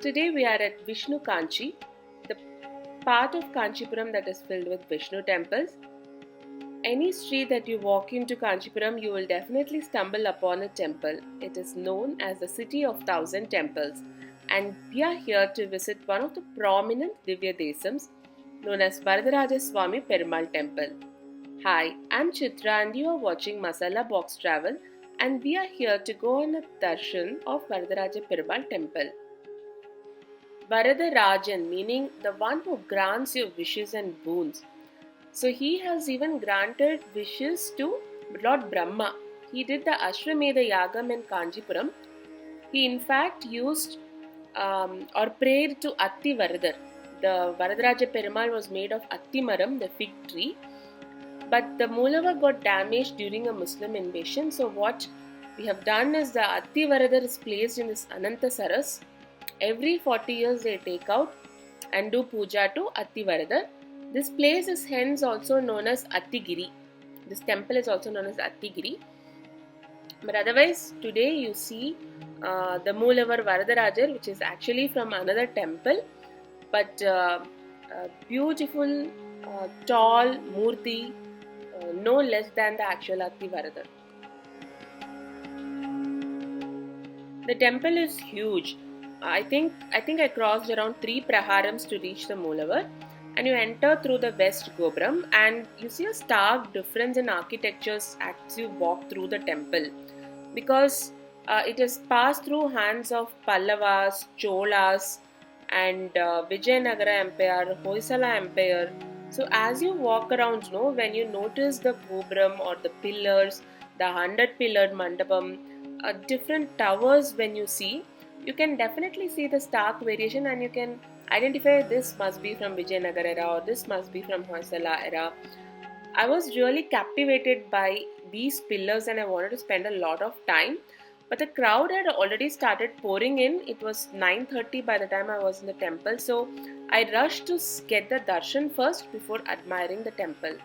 Today we are at Vishnu Kanchi, the part of Kanchipuram that is filled with Vishnu temples. Any street that you walk into Kanchipuram, you will definitely stumble upon a temple. It is known as the city of thousand temples, and we are here to visit one of the prominent Divya Desams, known as Varadaraja Perumal Temple. Hi, I'm Chitra and you are watching Masalabox Travel, and we are here to go on a darshan of Varadaraja Perumal Temple. Varadarajan, meaning the one who grants your wishes and boons. So he has even granted wishes to Lord Brahma. He did the Ashwamedha Yagam in Kanchipuram. He in fact used or prayed to Athivaradhar. The Varadaraja Perumal was made of Athimaram, the fig tree. But the Moolava got damaged during a Muslim invasion. So what we have done is the Athivaradhar is placed in this Ananthasaras. Every 40 years they take out and do puja to Athivaradar. This place is hence also known as Athigiri. This temple is also known as Athigiri. But otherwise today you see the Moolavar Varadarajar, which is actually from another temple, but beautiful tall murti, no less than the actual Athivaradar. The temple is huge. I think I crossed around 3 praharams to reach the Moolavar, and you enter through the west Gopuram and you see a stark difference in architectures as you walk through the temple, because it is passed through hands of Pallavas, Cholas and Vijayanagara Empire, Hoysala Empire. So as you walk around, when you notice the Gopuram or the pillars, the 100-pillared mandapam, different towers when you see, you can definitely see the stark variation and you can identify this must be from Vijayanagara era or this must be from Hoysala era. I was really captivated by these pillars and I wanted to spend a lot of time. But the crowd had already started pouring in. It was 9:30 by the time I was in the temple. So I rushed to get the darshan first before admiring the temple.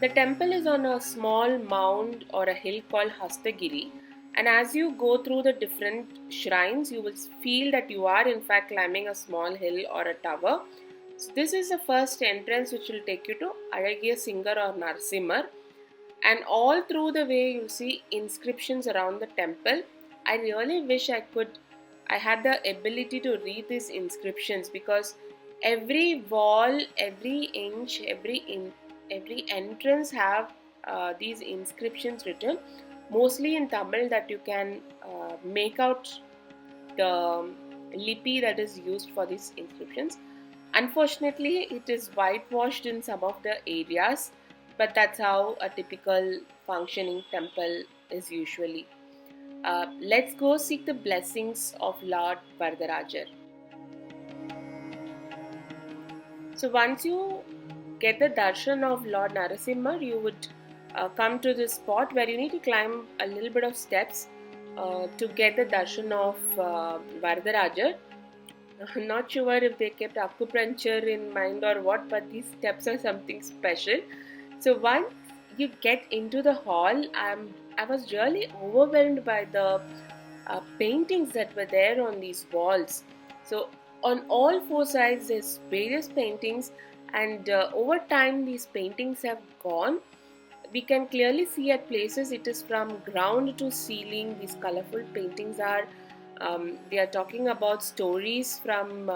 The temple is on a small mound or a hill called Hastagiri, and as you go through the different shrines, you will feel that you are in fact climbing a small hill or a tower. So this is the first entrance which will take you to Alagiya Singar or Narasimhar, and all through the way you see inscriptions around the temple. I really wish I had the ability to read these inscriptions, because every wall, every inch, every entrance have these inscriptions written, mostly in Tamil, that you can make out the lipi that is used for these inscriptions. Unfortunately, it is whitewashed in some of the areas, but that's how a typical functioning temple is usually. Let's go seek the blessings of Lord Varadaraja. So once you get the darshan of Lord Narasimha, you would come to this spot where you need to climb a little bit of steps to get the darshan of Varadaraja. I'm not sure if they kept acupuncture in mind or what, but these steps are something special. So once you get into the hall, I was really overwhelmed by the paintings that were there on these walls. So on all four sides there's various paintings, and over time these paintings have gone. We can clearly see at places it is from ground to ceiling. These colorful paintings are we are talking about stories from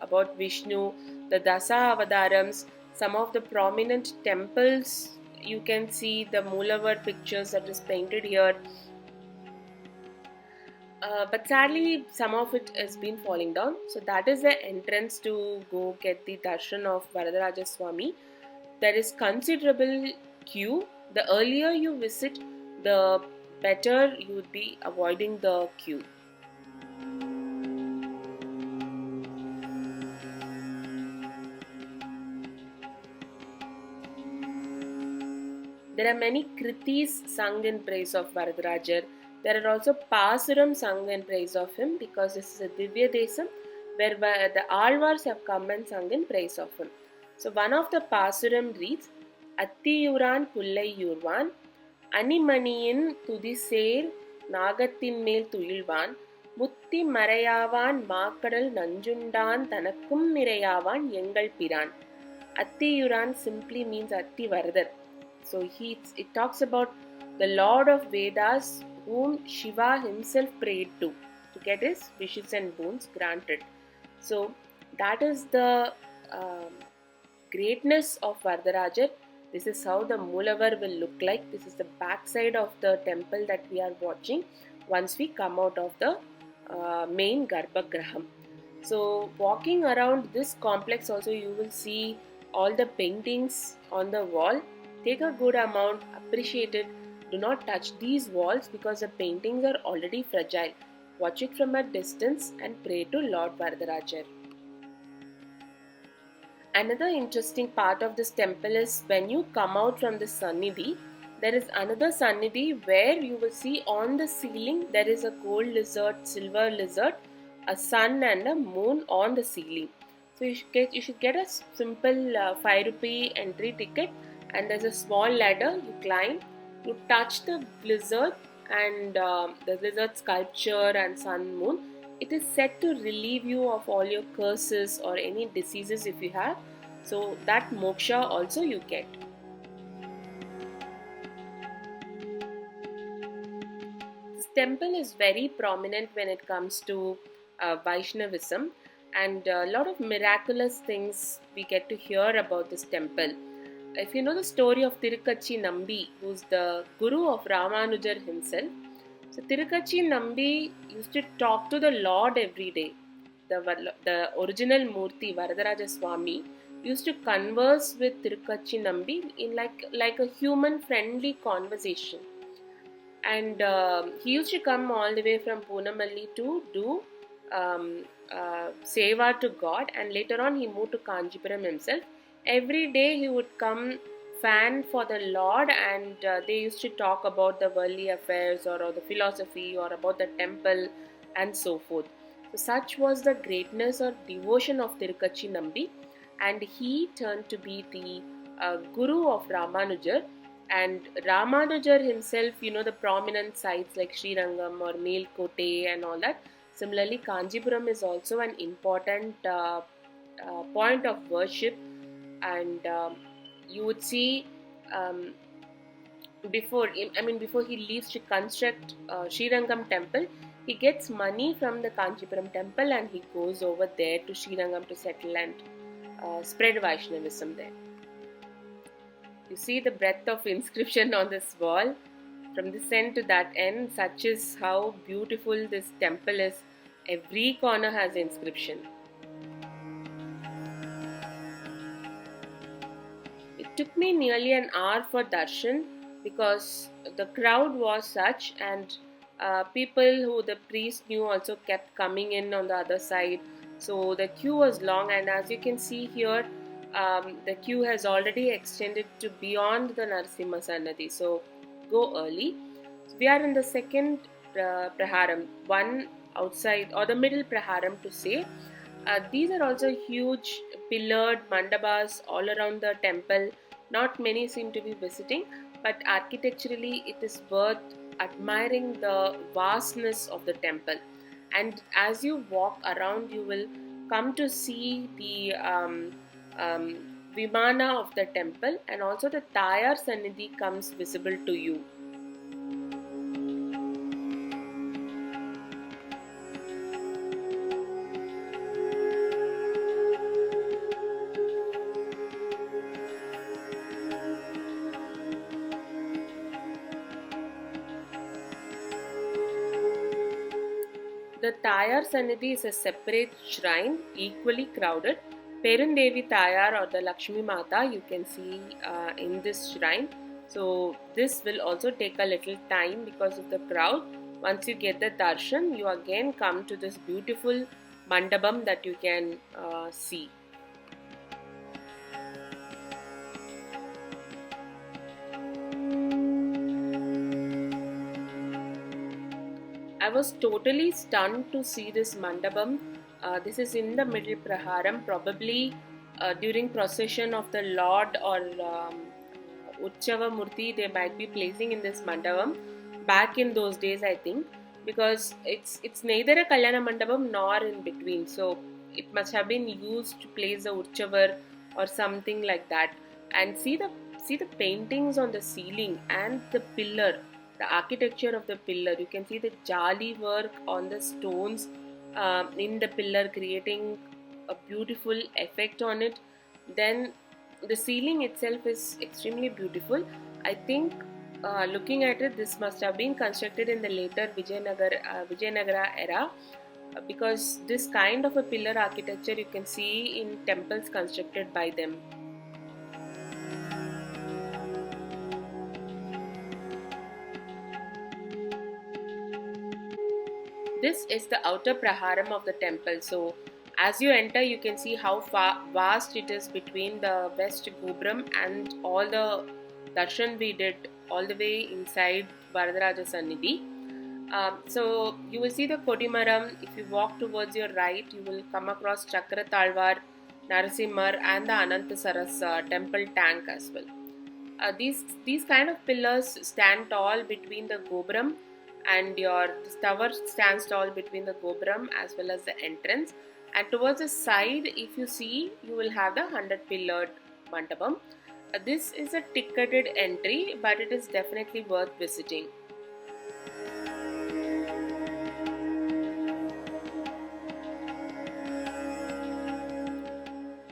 about Vishnu, the Dasa Avadarams, some of the prominent temples. You can see the Moolavar pictures that is painted here. But sadly, some of it has been falling down. So that is the entrance to go get the darshan of Varadaraja Swami. There is considerable queue. The earlier you visit, the better you would be avoiding the queue. There are many kritis sung in praise of Varadaraja. There are also Pasurams sung in praise of him, because this is a Divya Desam where the Azhwars have come and sung in praise of him. So one of the Pasuram reads, Attiyuran Pullai Yurvan, Animaniyin Tudisel நாகத்தின் மேல் துயில்வான் முத்தி மறையாவான் மாக்கடல் நஞ்சுண்டான் தனக்கும் நிறையாவான் எங்கள் பிரான். Athiuran simply means Athivaradhar. So it talks about the Lord of Vedas whom Shiva himself prayed to get his wishes and boons granted. So that is the greatness of Varadaraja. This is how the Moolavar will look like. This is the backside of the temple that we are watching once we come out of the main Garbhagraham. So walking around this complex also you will see all the paintings on the wall. Take a good amount, appreciate it. Do not touch these walls because the paintings are already fragile. Watch it from a distance and pray to Lord Varadaraja. Another interesting part of this temple is when you come out from the Sannidhi, there is another Sannidhi where you will see on the ceiling there is a gold lizard, silver lizard, a sun and a moon on the ceiling. So you should get a simple 5 rupee entry ticket, and there's a small ladder. You climb, you touch the lizard and the lizard sculpture and sun moon. It is said to relieve you of all your curses or any diseases if you have. So that moksha also you get. This temple is very prominent when it comes to Vaishnavism, and a lot of miraculous things we get to hear about this temple. If you know the story of Thirukachhi Nambi, who is the guru of Ramanujar himself. So Thirukachhi Nambi used to talk to the Lord every day. The original Murti, Varadaraja Swami, used to converse with Thirukachhi Nambi in like a human friendly conversation. And he used to come all the way from Punamalli to do seva to God, and later on he moved to Kanchipuram himself. Every day he would come fan for the Lord, and they used to talk about the worldly affairs or the philosophy or about the temple and so forth. So such was the greatness or devotion of Thirukachhi Nambi, and he turned to be the guru of Ramanujar. And Ramanujar himself, you know, the prominent sites like Srirangam or Melkote and all that. Similarly, Kanchipuram is also an important point of worship, and you would see before he leaves to construct Srirangam temple, he gets money from the Kanchipuram temple and he goes over there to Srirangam to settle and spread Vaishnavism there. You see the breadth of inscription on this wall. From this end to that end, such is how beautiful this temple is. Every corner has inscription. It took me nearly an hour for darshan because the crowd was such, and people who the priest knew also kept coming in on the other side. So the queue was long, and as you can see here, the queue has already extended to beyond the Narasimha Sannadhi. So go early. So we are in the second praharam, one outside or the middle praharam to say. These are also huge pillared mandabas all around the temple. Not many seem to be visiting, but architecturally it is worth admiring the vastness of the temple. And as you walk around, you will come to see the Vimana of the temple, and also the Tayar Sannidhi comes visible to you. The Tayar Sannidhi is a separate shrine, equally crowded. Perundevi Tayar or the Lakshmi Mata you can see in this shrine. So this will also take a little time because of the crowd. Once you get the darshan, you again come to this beautiful mandapam that you can see. I was totally stunned to see this mandapam. This is in the middle praharam, probably during procession of the Lord or Utchava Murti they might be placing in this mandapam. back in those days, I think, because it's neither a Kalyana Mandapam nor in between. So it must have been used to place the Urchavar or something like that. And see the paintings on the ceiling and the pillar, the architecture of the pillar. You can see the jali work on the stones in the pillar, creating a beautiful effect on it. Then the ceiling itself is extremely beautiful. I think looking at it, this must have been constructed in the later Vijayanagara era, because this kind of a pillar architecture you can see in temples constructed by them. This is the outer praharam of the temple. So, as you enter, you can see how vast it is between the west Gobram and all the darshan we did all the way inside Varadaraja Sannidhi. So, you will see the Kodimaram. If you walk towards your right, you will come across Chakra Talwar, Narasimhar, and the Ananthasaras temple tank as well. These kind of pillars stand tall between the Gobram, and this tower stands tall between the Gobram as well as the entrance. And towards the side, if you see, you will have the 100 pillared mandapam. This is a ticketed entry, but it is definitely worth visiting.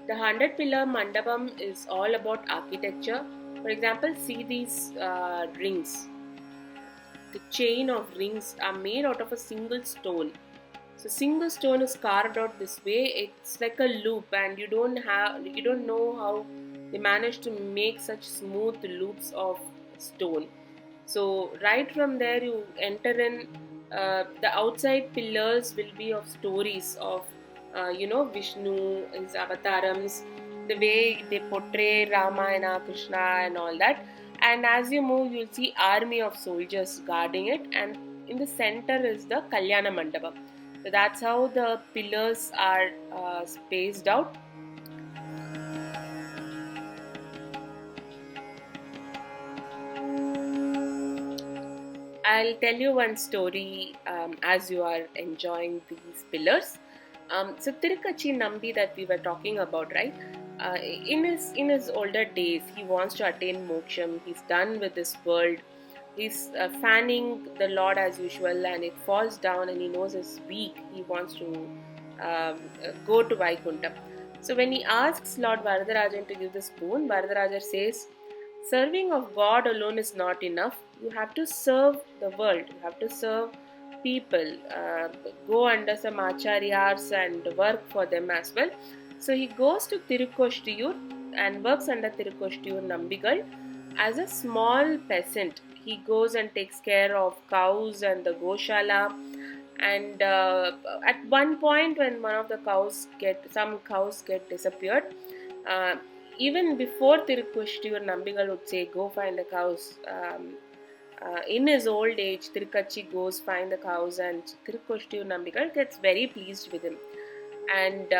The 100 pillar mandapam is all about architecture. For example, see these rings. The chain of rings are made out of a single stone. So single stone is carved out this way. It's like a loop, and you don't know how they managed to make such smooth loops of stone. So right from there you enter in. The outside pillars will be of stories of Vishnu, his avatarams, the way they portray Ramayana, Krishna, and all that. And as you move, you'll see army of soldiers guarding it, and in the center is the Kalyana Mandapam. So that's how the pillars are spaced out. I'll tell you one story as you are enjoying these pillars. So Thirukachhi Nambi that we were talking about, right? In his older days, he wants to attain moksham. He's done with this world. He's fanning the Lord as usual, and it falls down, and he knows it's weak. He wants to go to Vaikuntha. So when he asks Lord Varadarajan to give the spoon, Varadaraja says, "Serving of God alone is not enough. You have to serve the world. You have to serve people. Go under some acharyas and work for them as well." So he goes to Thirukoshtiyur and works under Thirukoshtiyur Nambigal as a small peasant. He goes and takes care of cows and the goshala. And at one point, when some cows get disappeared, even before Thirukoshtiyur Nambigal would say, "Go find the cows." In his old age, Thirukachhi goes find the cows, and Thirukoshtiyur Nambigal gets very pleased with him. And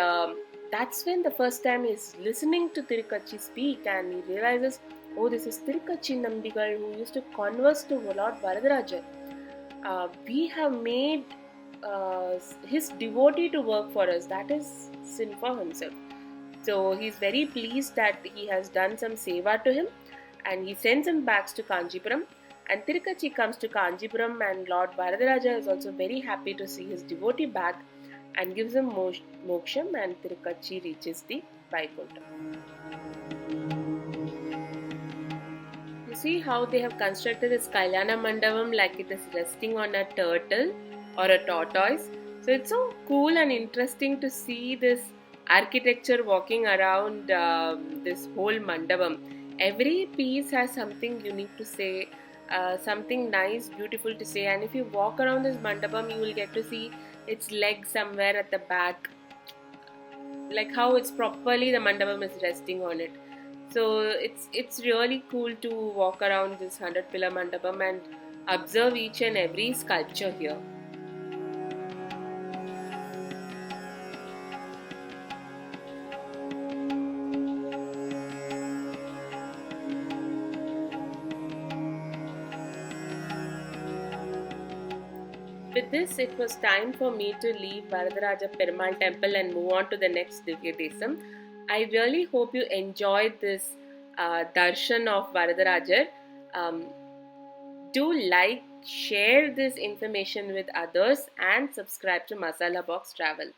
that's when the first time he's listening to Thirukachhi speak, and he realizes, oh, this is Thirukachhi Nambigal who used to converse to Lord Varadaraja. We have made his devotee to work for us. That is sin for himself. So he's very pleased that he has done some seva to him, and he sends him back to Kanchipuram. And Thirukachhi comes to Kanchipuram, and Lord Varadaraja is also very happy to see his devotee back and gives him moksham, and Thirukachhi reaches the Vaikuntha. You see how they have constructed this Kalyana Mandapam like it is resting on a turtle or a tortoise. So it's so cool and interesting to see this architecture walking around this whole mandapam. Every piece has something unique to say, something nice, beautiful to say. And if you walk around this mandapam, you will get to see its leg somewhere at the back, like how it's properly the mandapam is resting on it. So it's really cool to walk around this 100 pillar mandapam and observe each and every sculpture here. With this, it was time for me to leave Varadaraja Perumal Temple and move on to the next Divya Desam. I really hope you enjoyed this darshan of Varadarajar. Um, do like, share this information with others, and subscribe to Masala Box Travel.